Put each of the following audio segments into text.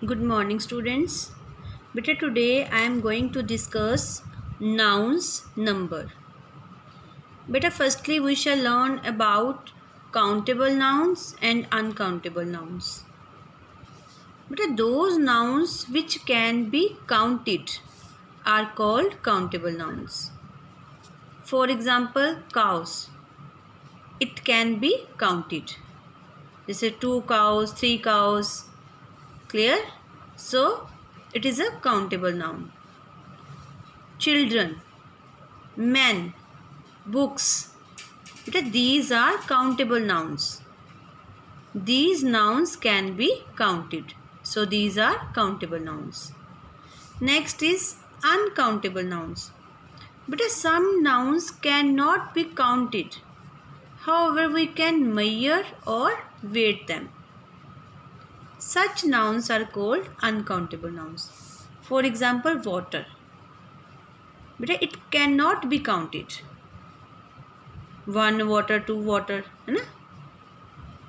Good morning, students. Beta, today I am going to discuss nouns number. Beta, firstly we shall learn about countable nouns and uncountable nouns. Beta, those nouns which can be counted are called countable nouns. For example, cows. It can be counted. This is 2 cows, 3 cows. Clear? So, it is a countable noun. Children, men, books. These are countable nouns. These nouns can be counted. So these are countable nouns. Next is uncountable nouns. Some nouns cannot be counted. However, we can measure or weight them. Such nouns are called uncountable nouns. For example, water. It cannot be counted. 1 water, 2 water, है ना?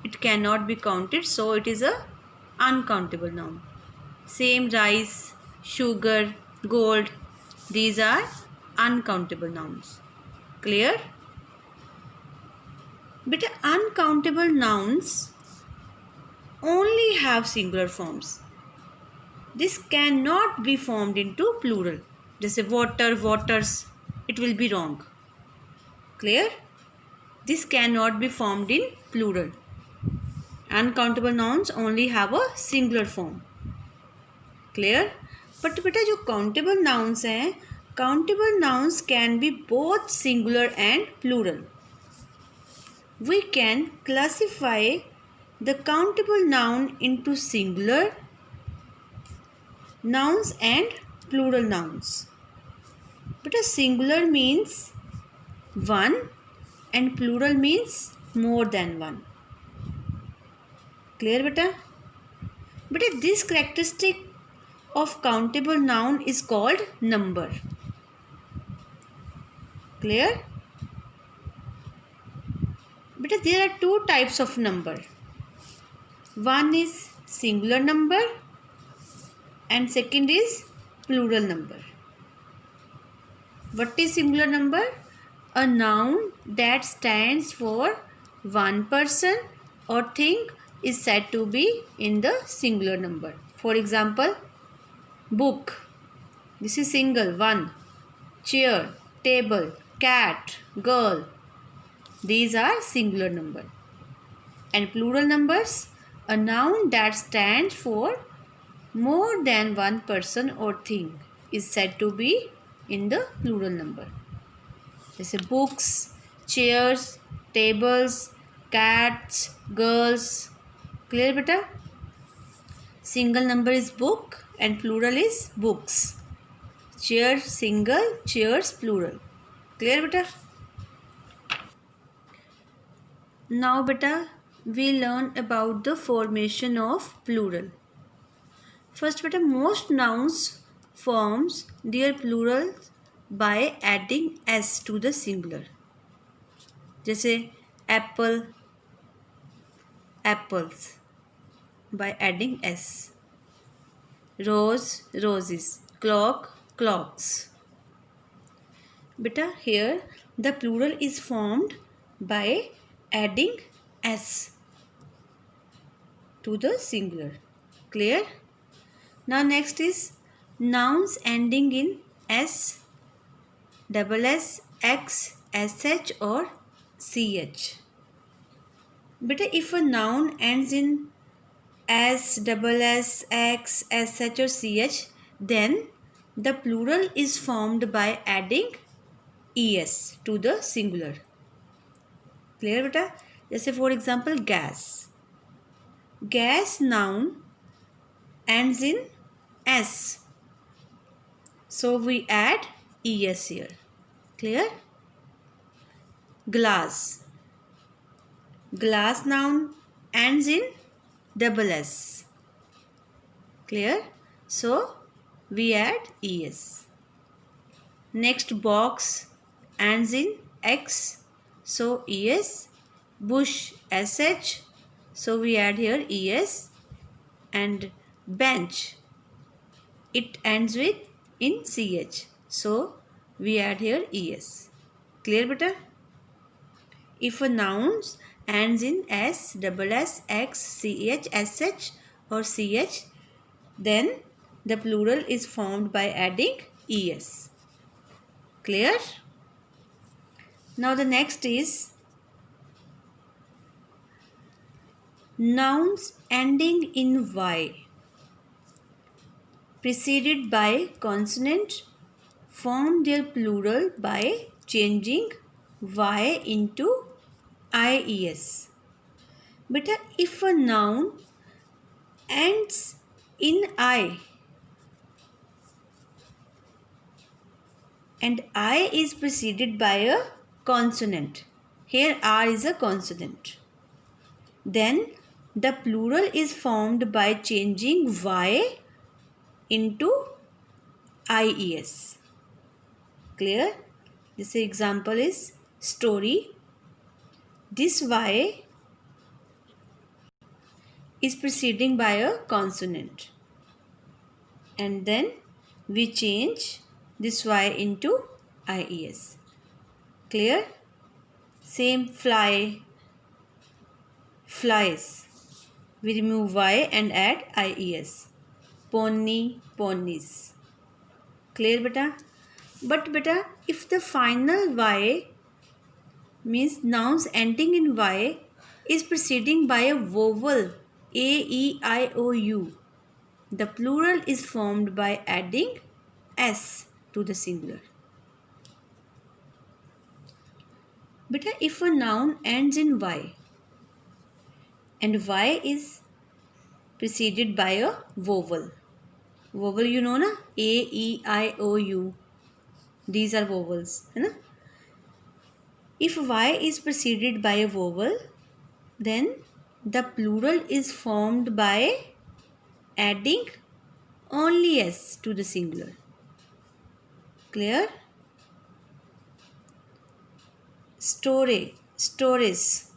It cannot be counted, so it is a uncountable noun. Same rice, sugar, gold, these are uncountable nouns. Clear? But uncountable nouns only have singular forms. This cannot be formed into plural. Just say water, waters, it will be wrong. Clear? This cannot be formed in plural. Uncountable nouns only have a singular form. Clear? But बेटा जो countable nouns हैं, countable nouns can be both singular and plural. We can classify the countable noun into singular nouns and plural nouns. But a singular means one and plural means more than one. Clear beta? Beta, this characteristic of countable noun is called number. Clear? Beta, there are two types of number. One is singular number and second is plural number. What is singular number? A noun that stands for one person or thing is said to be in the singular number. For example, book. This is single, one. Chair, table, cat, girl. These are singular number. And plural numbers, a noun that stands for more than one person or thing is said to be in the plural number. Jैसे books, chairs, tables, cats, girls. Clear beta? Single number is book and plural is books. Chair single, chairs plural. Clear beta? Now beta, we learn about the formation of plural. First beta, most nouns forms their plural by adding s to the singular. जैसे apple, apples by adding s. Rose, roses. Clock, clocks. Beta, here the plural is formed by adding s to the singular. Clear? Now next is nouns ending in s, double s, x, sh or ch. Beta, if a noun ends in s, double s, x, sh or ch, then the plural is formed by adding es to the singular. Clear beta? जैसे for example gas. Gas noun ends in s. So we add es here. Clear? Glass. Glass noun ends in double s. Clear? So we add es. Next, box ends in x. So es. Bush sh. So we add here es. And bench. It ends with in ch. So we add here es. Clear beta? If a noun ends in s, double s, x, ch, sh or ch, then the plural is formed by adding es. Clear? Now the next is nouns ending in y preceded by consonant form their plural by changing y into ies. Beta, if a noun ends in I and I is preceded by a consonant, here R is a consonant, then the plural is formed by changing y into ies. Clear? This example is story. This y is preceding by a consonant and then we change this y into ies. Clear? Same fly, flies. We remove y and add ies. Pony, ponies. Clear beta? But beta, if the final y means nouns ending in y is preceding by a vowel a, e, I, o, u, the plural is formed by adding s to the singular. Beta, if a noun ends in y and y is preceded by a vowel, vowel you know na, a, e, I, o, u, these are vowels, है ना? If y is preceded by a vowel, then the plural is formed by adding only s to the singular. Clear? Story, stories.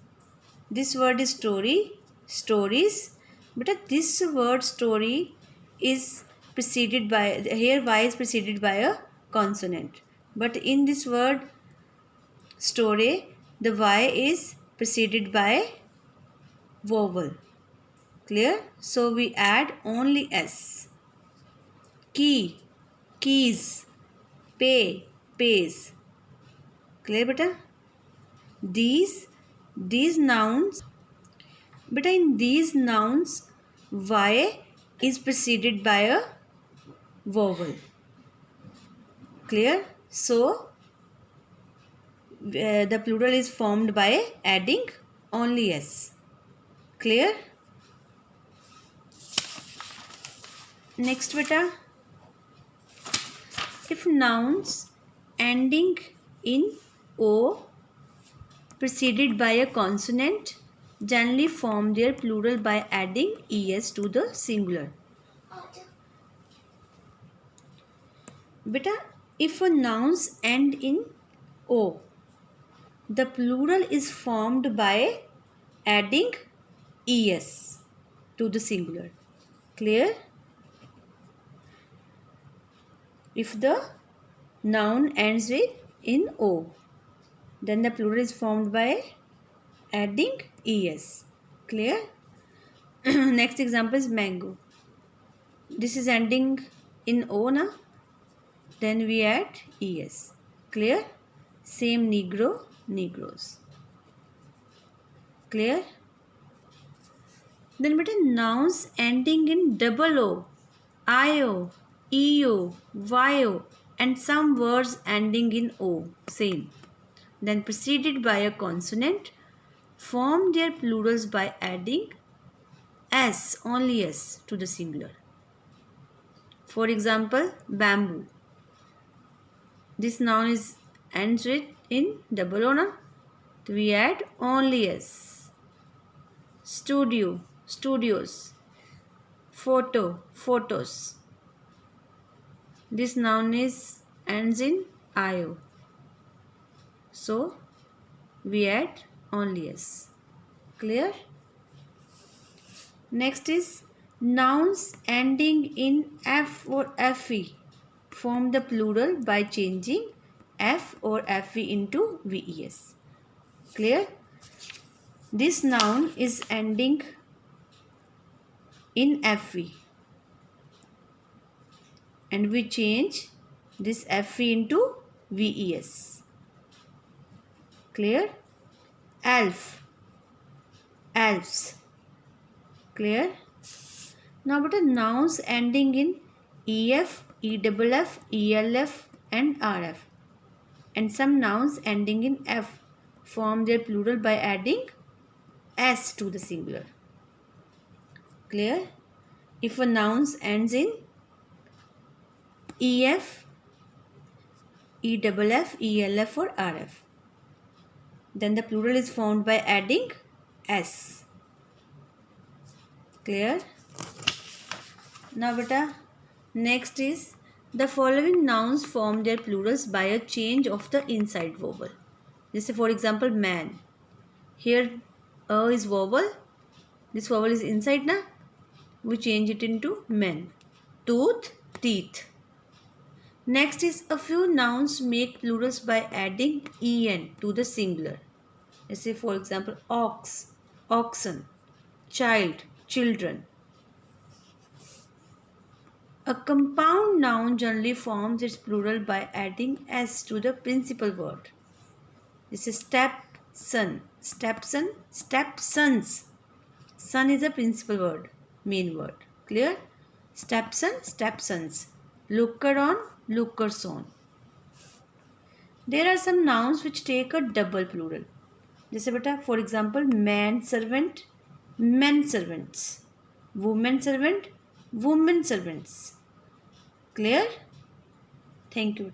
This word is story, stories. But this word story is preceded by, here y is preceded by a consonant. But in this word story, the y is preceded by vowel. Clear? So we add only s. Key, keys. Pay, pays. Clear beta? These nouns, beta, in these nouns y is preceded by a vowel. Clear? So the plural is formed by adding only s. Clear? Next beta, if nouns ending in o preceded by a consonant generally form their plural by adding es to the singular. Beta, if a nouns end in o, the plural is formed by adding es to the singular. Clear? If the noun ends with in o, then the plural is formed by adding es. Clear? Next example is mango. This is ending in o na, then we add es. Clear? Same negro, negroes. Clear? Then beta, nouns ending in double o, io, eo, yo and some words ending in o, same, then preceded by a consonant form their plurals by adding s, only s to the singular. For example, bamboo. This noun is ends with in double o na, so we add only s. Studio, studios. Photo, photos. This noun is ends in io, so we add only s. Clear? Next is Nouns ending in F or FE form the plural by changing F or FE into VES. Clear? This noun is ending in FE and we change this FE into VES. Clear? Elf, elves. Clear? Now what are nouns ending in EF, EFF, ELF and RF, and some nouns ending in F form their plural by adding S to the singular. Clear? If a noun ends in EF, EFF, ELF or RF, then the plural is formed by adding S. Clear? Now beta, next is the following nouns form their plurals by a change of the inside vowel. This is for example man. Here A is vowel. This vowel is inside na. We change it into men. Tooth, teeth. Next is a few nouns make plurals by adding en to the singular. Let's say for example ox, oxen, child, children. A compound noun generally forms its plural by adding s to the principal word. This is stepson, stepson, stepsons. Son is a principal word, main word. Clear? Stepson, stepsons. Looker on, lookers on. There are some nouns which take a double plural. जैसे बेटा for example man servant, men servants. Woman servant, women servants. Clear? Thank you.